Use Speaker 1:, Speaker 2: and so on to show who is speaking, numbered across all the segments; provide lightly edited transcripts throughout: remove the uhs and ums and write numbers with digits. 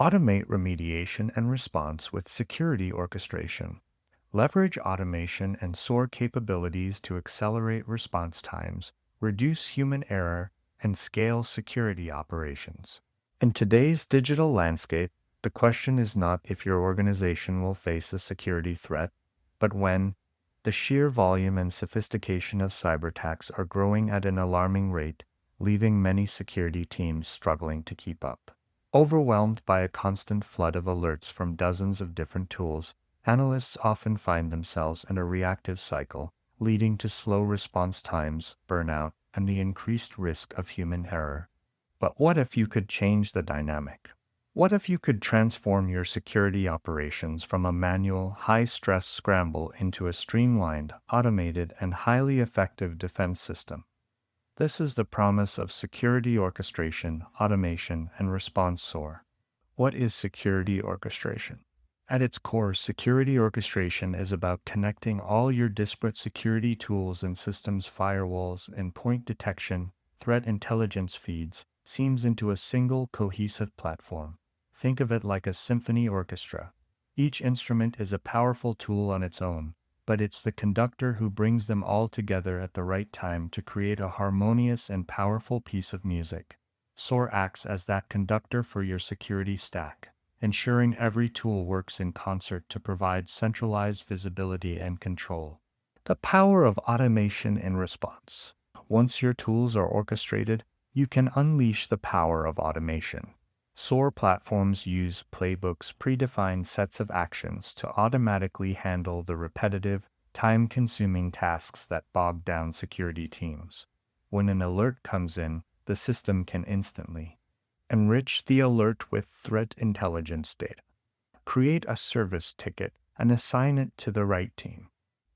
Speaker 1: Automate remediation and response with security orchestration. Leverage automation and SOAR capabilities to accelerate response times, reduce human error, and scale security operations. In today's digital landscape, the question is not if your organization will face a security threat, but when. The sheer volume and sophistication of cyber attacks are growing at an alarming rate, leaving many security teams struggling to keep up. Overwhelmed by a constant flood of alerts from dozens of different tools, analysts often find themselves in a reactive cycle, leading to slow response times, burnout, and the increased risk of human error. But what if you could change the dynamic? What if you could transform your security operations from a manual, high-stress scramble into a streamlined, automated, and highly effective defense system? This is the promise of security orchestration, automation, and response SOAR. What is security orchestration? At its core, security orchestration is about connecting all your disparate security tools and systems, firewalls, endpoint detection, threat intelligence feeds, seams into a single cohesive platform. Think of it like a symphony orchestra. Each instrument is a powerful tool on its own, but it's the conductor who brings them all together at the right time to create a harmonious and powerful piece of music. SOAR acts as that conductor for your security stack, ensuring every tool works in concert to provide centralized visibility and control. The power of automation in response. Once your tools are orchestrated, you can unleash the power of automation. SOAR platforms use playbooks, predefined sets of actions to automatically handle the repetitive, time-consuming tasks that bog down security teams. When an alert comes in, the system can instantly enrich the alert with threat intelligence data, create a service ticket, and assign it to the right team,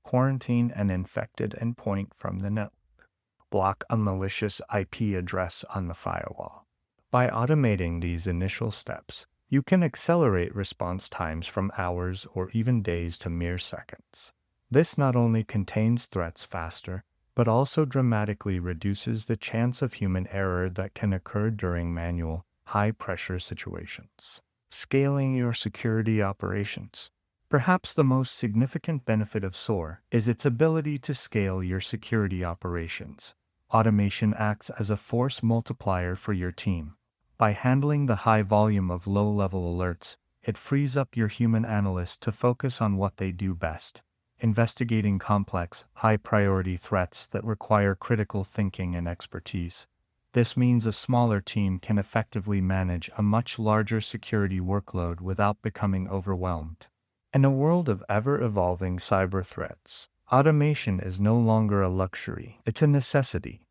Speaker 1: quarantine an infected endpoint from the network, block a malicious IP address on the firewall. By automating these initial steps, you can accelerate response times from hours or even days to mere seconds. This not only contains threats faster, but also dramatically reduces the chance of human error that can occur during manual, high-pressure situations. Scaling your security operations. Perhaps the most significant benefit of SOAR is its ability to scale your security operations. Automation acts as a force multiplier for your team. By handling the high volume of low-level alerts, it frees up your human analysts to focus on what they do best, investigating complex, high-priority threats that require critical thinking and expertise. This means a smaller team can effectively manage a much larger security workload without becoming overwhelmed. In a world of ever-evolving cyber threats, automation is no longer a luxury, it's a necessity.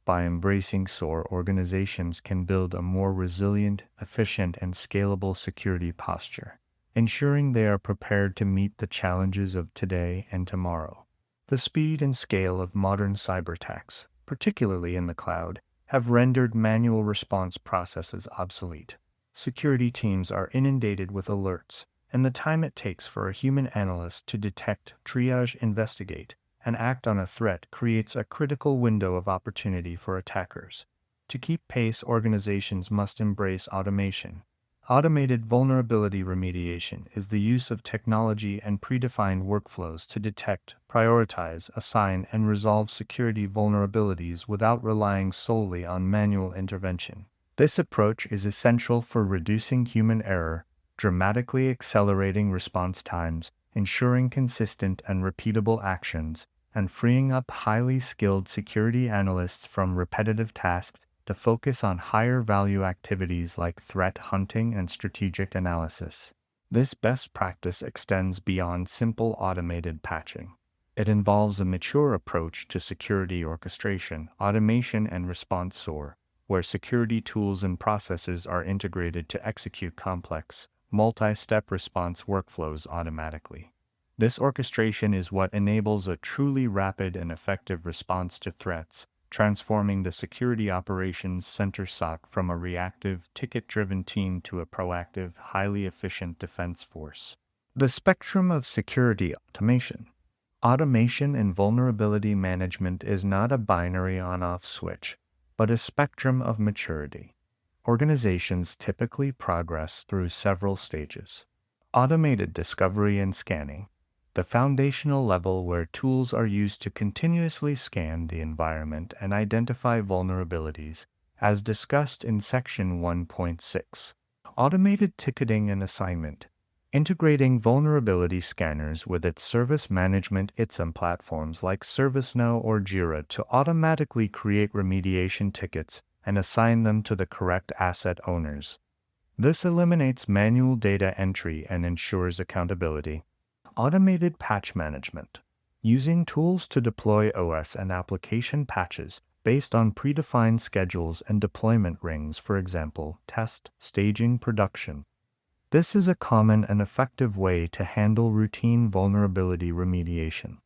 Speaker 1: By embracing SOAR, organizations can build a more resilient, efficient, and scalable security posture, ensuring they are prepared to meet the challenges of today and tomorrow. The speed and scale of modern cyber attacks, particularly in the cloud, have rendered manual response processes obsolete. Security teams are inundated with alerts, and the time it takes for a human analyst to detect, triage, investigate, and act on a threat creates a critical window of opportunity for attackers. To keep pace, organizations must embrace automation. Automated vulnerability remediation is the use of technology and predefined workflows to detect, prioritize, assign, and resolve security vulnerabilities without relying solely on manual intervention. This approach is essential for reducing human error, dramatically accelerating response times, ensuring consistent and repeatable actions, and freeing up highly skilled security analysts from repetitive tasks to focus on higher value activities like threat hunting and strategic analysis. This best practice extends beyond simple automated patching. It involves a mature approach to security orchestration, automation, and response SOAR, where security tools and processes are integrated to execute complex, multi-step response workflows automatically. This orchestration is what enables a truly rapid and effective response to threats, transforming the security operations center SOC from a reactive, ticket-driven team to a proactive, highly efficient defense force. The spectrum of security automation. Automation and vulnerability management is not a binary on-off switch, but a spectrum of maturity. Organizations typically progress through several stages. Automated discovery and scanning, the foundational level where tools are used to continuously scan the environment and identify vulnerabilities, as discussed in Section 1.6. Automated ticketing and assignment, integrating vulnerability scanners with its service management ITSM platforms like ServiceNow or Jira to automatically create remediation tickets and assign them to the correct asset owners. This eliminates manual data entry and ensures accountability. Automated patch management, using tools to deploy OS and application patches based on predefined schedules and deployment rings, for example, test, staging, production. This is a common and effective way to handle routine vulnerability remediation.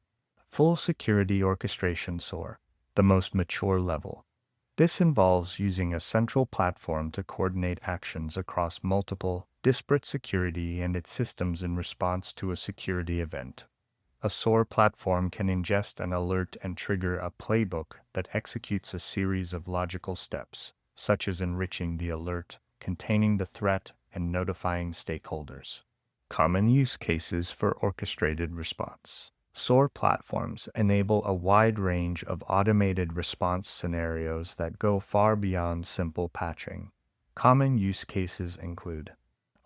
Speaker 1: Full security orchestration SOAR, the most mature level. This involves using a central platform to coordinate actions across multiple, disparate security and its systems in response to a security event. A SOAR platform can ingest an alert and trigger a playbook that executes a series of logical steps, such as enriching the alert, containing the threat, and notifying stakeholders. Common use cases for orchestrated response. SOAR platforms enable a wide range of automated response scenarios that go far beyond simple patching. Common use cases include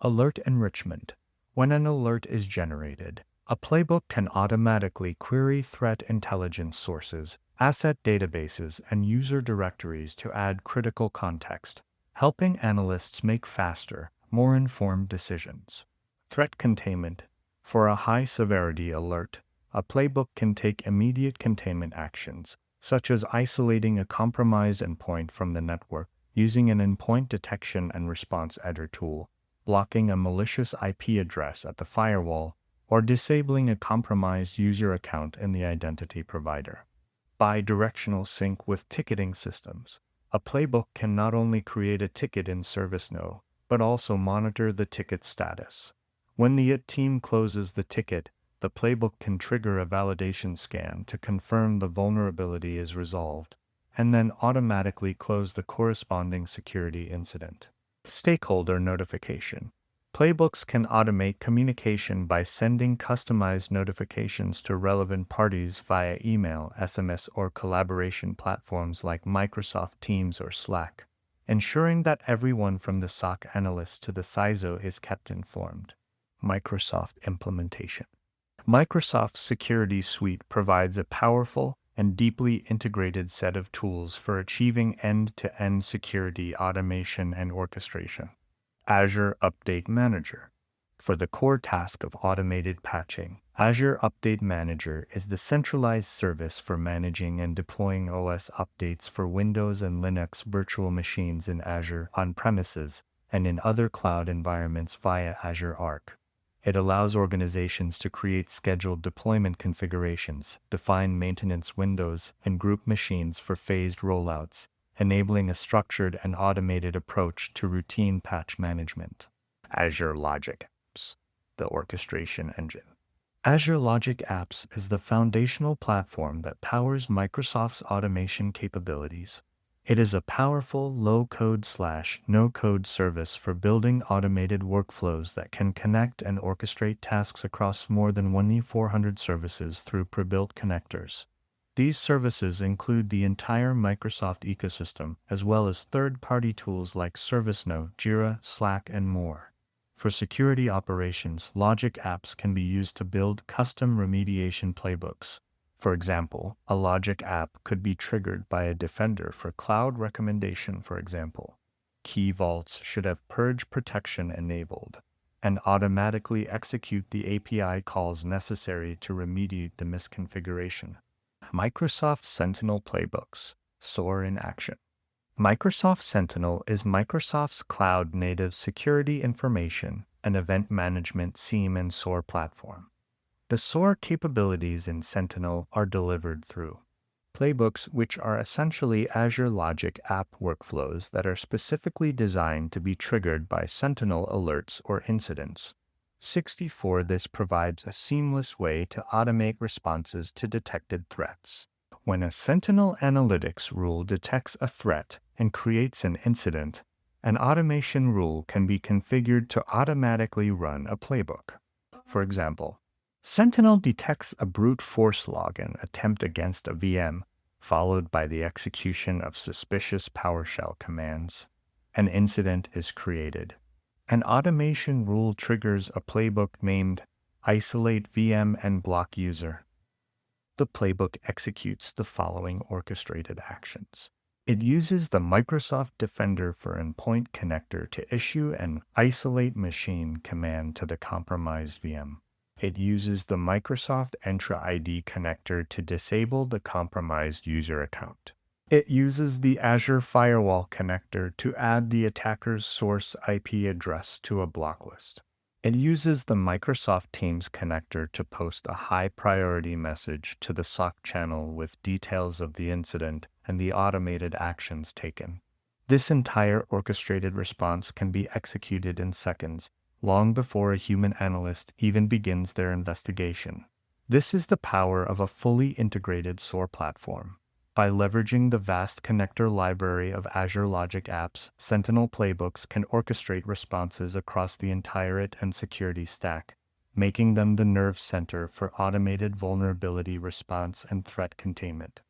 Speaker 1: alert enrichment. When an alert is generated, a playbook can automatically query threat intelligence sources, asset databases, and user directories to add critical context, helping analysts make faster, more informed decisions. Threat containment. For a high-severity alert, a playbook can take immediate containment actions, such as isolating a compromised endpoint from the network using an endpoint detection and response editor tool, blocking a malicious IP address at the firewall, or disabling a compromised user account in the identity provider. Bidirectional sync with ticketing systems. A playbook can not only create a ticket in ServiceNow, but also monitor the ticket status. When the IT team closes the ticket, the playbook can trigger a validation scan to confirm the vulnerability is resolved, and then automatically close the corresponding security incident. Stakeholder notification. Playbooks can automate communication by sending customized notifications to relevant parties via email, SMS, or collaboration platforms like Microsoft Teams or Slack, ensuring that everyone from the SOC analyst to the CISO is kept informed. Microsoft implementation. Microsoft's Security Suite provides a powerful and deeply integrated set of tools for achieving end-to-end security automation and orchestration. Azure Update Manager. For the core task of automated patching, Azure Update Manager is the centralized service for managing and deploying OS updates for Windows and Linux virtual machines in Azure on-premises and in other cloud environments via Azure Arc. It allows organizations to create scheduled deployment configurations, define maintenance windows, and group machines for phased rollouts, enabling a structured and automated approach to routine patch management. Azure Logic Apps, the orchestration engine. Azure Logic Apps is the foundational platform that powers Microsoft's automation capabilities. It is a powerful low-code/no-code service for building automated workflows that can connect and orchestrate tasks across more than 1,400 services through pre-built connectors. These services include the entire Microsoft ecosystem, as well as third-party tools like ServiceNow, Jira, Slack, and more. For security operations, Logic Apps can be used to build custom remediation playbooks. For example, a Logic app could be triggered by a Defender for cloud recommendation, for example. Key vaults should have purge protection enabled and automatically execute the API calls necessary to remediate the misconfiguration. Microsoft Sentinel Playbooks, SOAR in action. Microsoft Sentinel is Microsoft's cloud-native security information and event management SIEM and SOAR platform. The SOAR capabilities in Sentinel are delivered through playbooks, which are essentially Azure Logic app workflows that are specifically designed to be triggered by Sentinel alerts or incidents. 64. This provides a seamless way to automate responses to detected threats. When a Sentinel Analytics rule detects a threat and creates an incident, An automation rule can be configured to automatically run a playbook. For example, Sentinel detects a brute force login attempt against a VM, followed by the execution of suspicious PowerShell commands. An incident is created. An automation rule triggers a playbook named Isolate VM and Block User. The playbook executes the following orchestrated actions. It uses the Microsoft Defender for Endpoint connector to issue an Isolate Machine command to the compromised VM. It uses the Microsoft Entra ID connector to disable the compromised user account. It uses the Azure Firewall connector to add the attacker's source IP address to a block list. It uses the Microsoft Teams connector to post a high-priority message to the SOC channel with details of the incident and the automated actions taken. This entire orchestrated response can be executed in seconds, long before a human analyst even begins their investigation. This is the power of a fully integrated SOAR platform. By leveraging the vast connector library of Azure Logic apps, Sentinel playbooks can orchestrate responses across the entire IT and security stack, making them the nerve center for automated vulnerability response and threat containment.